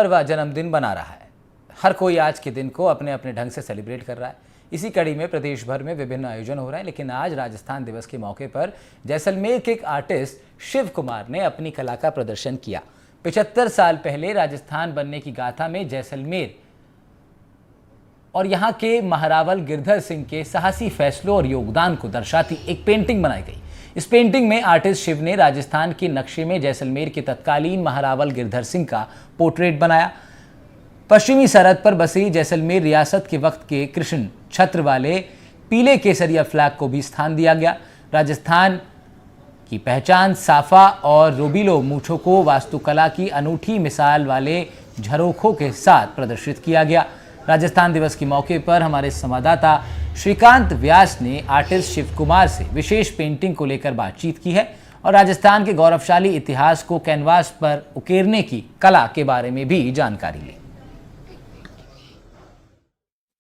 व जन्मदिन बना रहा है। हर कोई आज के दिन को अपने अपने ढंग से सेलिब्रेट कर रहा है। इसी कड़ी में प्रदेश भर में विभिन्न आयोजन हो रहे हैं, लेकिन आज राजस्थान दिवस के मौके पर जैसलमेर के एक आर्टिस्ट शिव कुमार ने अपनी कला का प्रदर्शन किया। 75 साल पहले राजस्थान बनने की गाथा में जैसलमेर और यहाँ के महारावल गिरधर सिंह के साहसी फैसलों और योगदान को दर्शाती एक पेंटिंग बनाई गई। इस पेंटिंग में आर्टिस्ट शिव ने राजस्थान के नक्शे में जैसलमेर के तत्कालीन महारावल गिरधर सिंह का पोर्ट्रेट बनाया। पश्चिमी सरहद पर बसी जैसलमेर रियासत के वक्त के कृष्ण छत्र वाले पीले केसरिया फ्लैग को भी स्थान दिया गया। राजस्थान की पहचान साफा और रोबिलो मूछों को वास्तुकला की अनूठी मिसाल वाले झरोखों के साथ प्रदर्शित किया गया। राजस्थान दिवस के मौके पर हमारे संवाददाता श्रीकांत व्यास ने आर्टिस्ट शिव कुमार से विशेष पेंटिंग को लेकर बातचीत की है और राजस्थान के गौरवशाली इतिहास को कैनवास पर उकेरने की कला के बारे में भी जानकारी ली।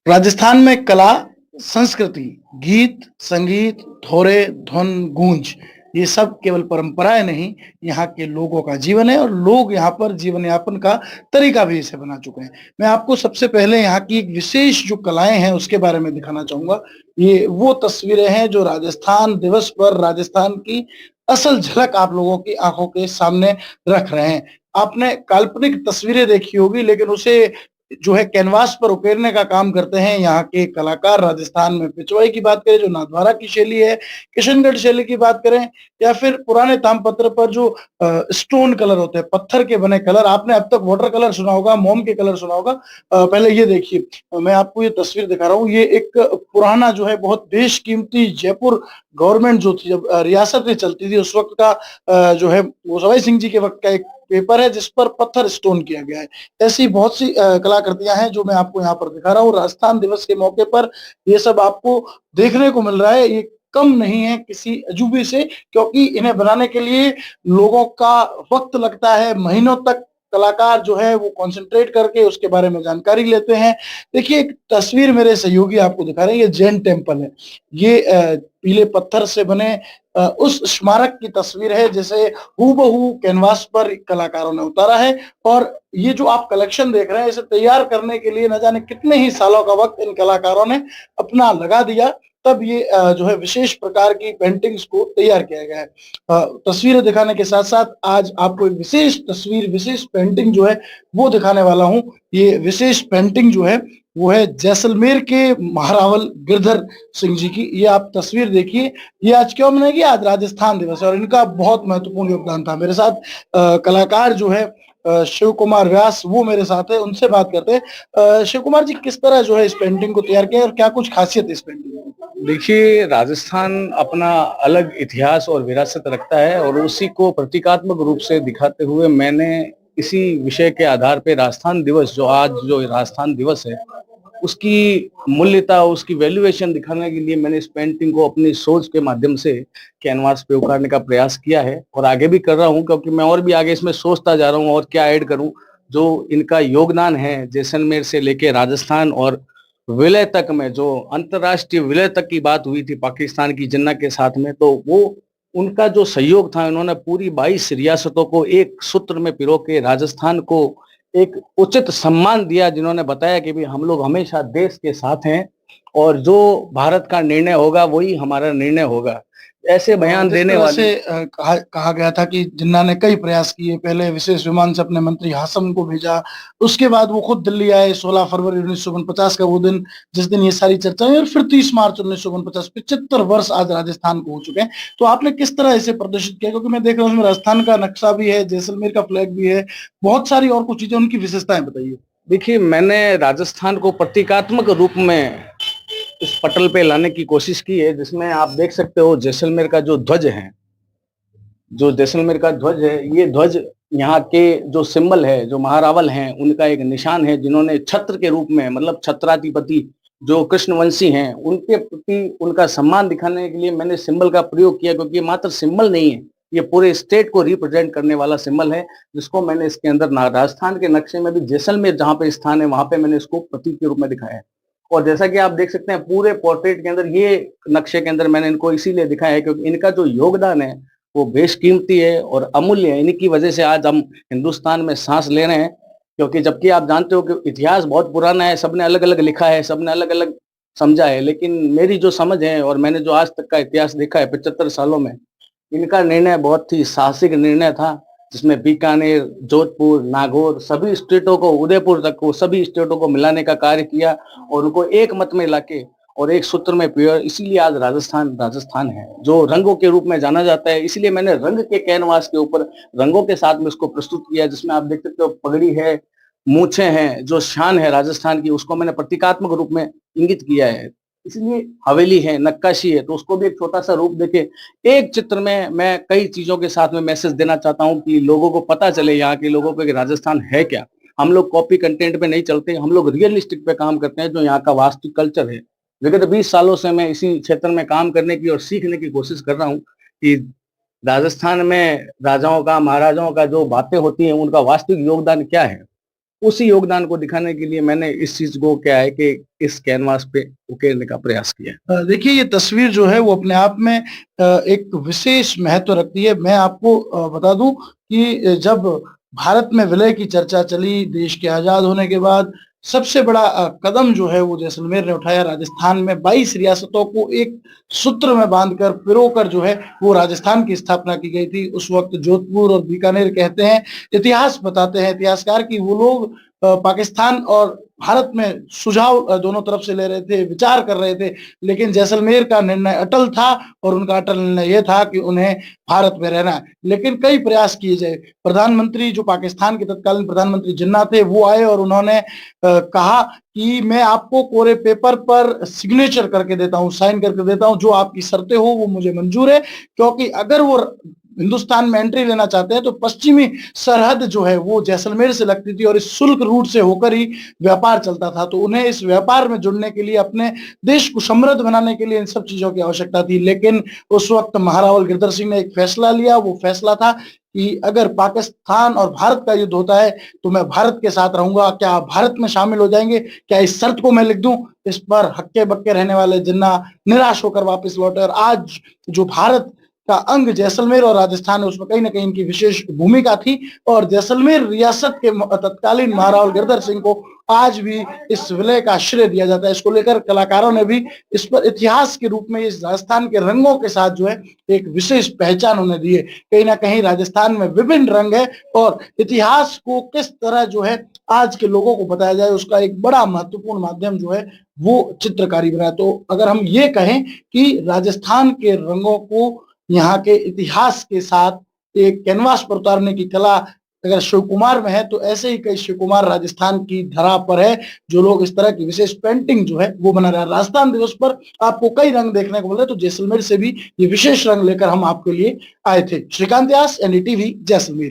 राजस्थान में कला, संस्कृति, गीत, संगीत, थोरे, धुन, गूंज ये सब केवल परंपराएं नहीं, यहाँ के लोगों का जीवन है और लोग यहाँ पर जीवन यापन का तरीका भी इसे बना चुके हैं। मैं आपको सबसे पहले यहाँ की एक विशेष जो कलाएं हैं उसके बारे में दिखाना चाहूंगा। ये वो तस्वीरें हैं जो राजस्थान दिवस पर राजस्थान की असल झलक आप लोगों की आंखों के सामने रख रहे हैं। आपने काल्पनिक तस्वीरें देखी होगी, लेकिन उसे जो है कैनवास पर उकेरने का काम करते हैं यहाँ के कलाकार। राजस्थान में पिछवाई की बात करें जो नाथद्वारा की शैली है, किशनगढ़ शैली की बात करें, या फिर पुराने तामपत्र पर जो स्टोन कलर होते हैं, पत्थर के बने कलर। आपने अब तक वाटर कलर सुना होगा, मोम के कलर सुना होगा। पहले ये देखिए, मैं आपको ये तस्वीर दिखा रहा हूँ। ये एक पुराना जो है बहुत बेशकीमती जयपुर गवर्नमेंट जो थी, जब रियासतें चलती थी उस वक्त का जो है वो सवाई सिंह जी के वक्त का एक पेपर है जिस पर पत्थर स्टोन किया गया है। ऐसी बहुत सी कलाकृतियां हैं जो मैं आपको यहाँ पर दिखा रहा हूँ। राजस्थान दिवस के मौके पर ये सब आपको देखने को मिल रहा है। ये कम नहीं है किसी अजूबे से, क्योंकि इन्हें बनाने के लिए लोगों का वक्त लगता है, महीनों तक कलाकार जो है वो कंसंट्रेट करके उसके बारे में जानकारी लेते हैं। देखिए, एक तस्वीर मेरे सहयोगी आपको दिखा रहे हैं, ये जैन टेम्पल है। ये पीले पत्थर से बने उस स्मारक की तस्वीर है जिसे हूबहू कैनवास पर कलाकारों ने उतारा है। और ये जो आप कलेक्शन देख रहे हैं, इसे तैयार करने के लिए न जाने कितने ही सालों का वक्त इन कलाकारों ने अपना लगा दिया, तब ये जो है विशेष प्रकार की पेंटिंग्स को तैयार किया गया है। तस्वीरें दिखाने के साथ साथ आज आपको एक विशेष तस्वीर, विशेष पेंटिंग जो है वो दिखाने वाला हूं। ये विशेष पेंटिंग जो है वो है जैसलमेर के महारावल गिरधर सिंह जी की। ये आप तस्वीर देखिए। ये आज क्यों मनाएगी? आज राजस्थान दिवस है और इनका बहुत महत्वपूर्ण योगदान था। मेरे साथ कलाकार जो है शिव कुमार व्यास, वो मेरे साथ है, उनसे बात करते हैं। शिव कुमार जी, किस तरह जो है इस पेंटिंग को तैयार किया और क्या कुछ खासियत है इस पेंटिंग में? देखिए, राजस्थान अपना अलग इतिहास और विरासत रखता है और उसी को प्रतीकात्मक रूप से दिखाते हुए मैंने इसी विषय के आधार पे राजस्थान दिवस, जो आज जो राजस्थान दिवस है, उसकी मूल्यता, उसकी वैल्यूएशन दिखाने के लिए मैंने इस पेंटिंग को अपनी सोच के माध्यम से कैनवास पे उतारने का प्रयास किया है और आगे भी कर रहा हूं, क्योंकि मैं और भी आगे इसमें सोचता जा रहा हूं और क्या ऐड करूं। जो इनका योगदान है जैसलमेर से लेके राजस्थान और विलय तक में, जो अंतर्राष्ट्रीय विलय तक की बात हुई थी पाकिस्तान की जिन्ना के साथ में, तो वो उनका जो सहयोग था, उन्होंने पूरी 22 रियासतों को एक सूत्र में पिरो के राजस्थान को एक उचित सम्मान दिया, जिन्होंने बताया कि भी हम लोग हमेशा देश के साथ हैं और जो भारत का निर्णय होगा वही हमारा निर्णय होगा। ऐसे बयान देने वाले कहा गया था कि जिन्ना ने कई प्रयास किए। पहले विशेष विमान से अपने मंत्री हासम को भेजा, उसके बाद वो खुद दिल्ली आए 16 फरवरी 1949 का वो दिन जिस दिन ये सारी चर्चाएं, और फिर 30 मार्च 1949, 75 वर्ष आज राजस्थान को हो चुके हैं। तो आपने किस तरह इसे प्रदर्शित किया? क्योंकि मैं देख रहा हूँ उसमें राजस्थान का नक्शा भी है, जैसलमेर का फ्लैग भी है, बहुत सारी और कुछ चीजें, उनकी विशेषताएं बताइए। देखिए, मैंने राजस्थान को प्रतीकात्मक रूप में इस पटल पे लाने की कोशिश की है, जिसमें आप देख सकते हो जैसलमेर का जो ध्वज है, जो जैसलमेर का ध्वज है, ये ध्वज यहाँ के जो सिंबल है, जो महारावल हैं, उनका एक निशान है, जिन्होंने छत्र के रूप में, मतलब छत्राधिपति जो कृष्णवंशी हैं, उनके प्रति उनका सम्मान दिखाने के लिए मैंने सिंबल का प्रयोग किया, क्योंकि ये मात्र सिंबल नहीं है, ये पूरे स्टेट को रिप्रेजेंट करने वाला सिंबल है, जिसको मैंने इसके अंदर राजस्थान के नक्शे में भी जैसलमेर जहाँ पे स्थान है वहां पे मैंने इसको प्रतीक के रूप में दिखाया है। और जैसा कि आप देख सकते हैं पूरे पोर्ट्रेट के अंदर, ये नक्शे के अंदर मैंने इनको इसीलिए दिखाया है क्योंकि इनका जो योगदान है वो बेशकीमती है और अमूल्य है। इन्हीं की वजह से आज हम हिंदुस्तान में सांस ले रहे हैं क्योंकि जबकि आप जानते हो कि इतिहास बहुत पुराना है, सबने अलग-अलग लिखा है, सबने अलग-अलग समझा है, लेकिन मेरी जो समझ है और मैंने जो आज तक का इतिहास देखा है 75 सालों में, इनका निर्णय बहुत ही साहसिक निर्णय था, जिसमें बीकानेर, जोधपुर, नागौर सभी स्टेटों को, उदयपुर तक को सभी स्टेटों को मिलाने का कार्य किया और उनको एक मत में लाके और एक सूत्र में पिरोया। इसीलिए आज राजस्थान है, जो रंगों के रूप में जाना जाता है। इसलिए मैंने रंग के कैनवास के ऊपर रंगों के साथ में इसको प्रस्तुत किया, जिसमें आप देख सकते हो पगड़ी है, मूछें हैं, जो शान है राजस्थान की, उसको मैंने प्रतीकात्मक रूप में इंगित किया है। इसलिए हवेली है, नक्काशी है, तो उसको भी एक छोटा-सा रूप देके एक चित्र में मैं कई चीज़ों के साथ में मैसेज देना चाहता हूँ कि लोगों को पता चले, यहाँ के लोगों को, कि राजस्थान है क्या। हम लोग कॉपी कंटेंट पे नहीं चलते, हम लोग रियलिस्टिक पे काम करते हैं, जो यहाँ का वास्तविक कल्चर है। विगत 20 सालों से मैं इसी क्षेत्र में काम करने की और सीखने की कोशिश कर रहा हूँ कि राजस्थान में राजाओं का, महाराजाओं का जो बातें होती हैं, उनका वास्तविक योगदान क्या है। उसी योगदान को दिखाने के लिए मैंने इस चीज को क्या है कि इस कैनवास पे उकेरने का प्रयास किया है। देखिए, ये तस्वीर जो है वो अपने आप में एक विशेष महत्व रखती है। मैं आपको बता दूं कि जब भारत में विलय की चर्चा चली देश के आजाद होने के बाद, सबसे बड़ा कदम जो है वो जैसलमेर ने उठाया। राजस्थान में 22 रियासतों को एक सूत्र में बांधकर पिरोकर जो है वो राजस्थान की स्थापना की गई थी। उस वक्त जोधपुर और बीकानेर कहते हैं, इतिहास बताते हैं इतिहासकार कि वो लोग पाकिस्तान और भारत में सुझाव दोनों तरफ से ले रहे थे, विचार कर रहे थे, लेकिन जैसलमेर का निर्णय अटल था और उनका अटल निर्णय ये था कि उन्हें भारत में रहना है। लेकिन कई प्रयास किए जाए। प्रधानमंत्री, जो पाकिस्तान के तत्कालीन प्रधानमंत्री जिन्ना थे, वो आए और उन्होंने कहा कि मैं आपको कोरे पेपर पर सिग्नेचर करके देता हूँ, साइन करके देता हूँ, जो आपकी शर्तें हो वो मुझे मंजूर है, क्योंकि अगर वो हिंदुस्तान में एंट्री लेना चाहते हैं तो पश्चिमी सरहद जो है वो जैसलमेर से लगती थी और इस शुल्क रूट से होकर ही व्यापार चलता था। तो उन्हें इस व्यापार में जुड़ने के लिए, अपने देश को समृद्ध बनाने के लिए इन सब चीजों की आवश्यकता थी। लेकिन उस वक्त महारावल गिरधर सिंह ने एक फैसला लिया। वो फैसला था कि अगर पाकिस्तान और भारत का युद्ध होता है तो मैं भारत के साथ रहूंगा, क्या आप भारत में शामिल हो जाएंगे, क्या इस शर्त को मैं लिख दूं। इस पर हक्के बक्के रहने वाले जिन्ना निराश होकर वापस लौटे और आज जो भारत का अंग जैसलमेर और राजस्थान है, उसमें कहीं ना कहीं इनकी विशेष भूमिका थी। और जैसलमेर रियासत के तत्कालीन महारावल गिरधर सिंह को आज भी इस विलय का श्रेय दिया जाता है। इसको लेकर कलाकारों ने भी इस पर इतिहास के रूप में इस राजस्थान के रंगों के साथ जो है एक विशेष पहचान उन्हें दी है। कहीं ना कहीं राजस्थान में विभिन्न रंग है और इतिहास को किस तरह जो है आज के लोगों को बताया जाए, उसका एक बड़ा महत्वपूर्ण माध्यम जो है वो चित्रकारी बना है। तो अगर हम ये कहें कि राजस्थान के रंगों को यहाँ के इतिहास के साथ एक कैनवास पर उतारने की कला अगर शिव कुमार में है, तो ऐसे ही कई शिव कुमार राजस्थान की धरा पर है, जो लोग इस तरह की विशेष पेंटिंग जो है वो बना रहे हैं। राजस्थान दिवस पर आपको कई रंग देखने को मिल रहे हैं, तो जैसलमेर से भी ये विशेष रंग लेकर हम आपके लिए आए थे। श्रीकांत व्यास, एनडीटीवी, जैसलमेर।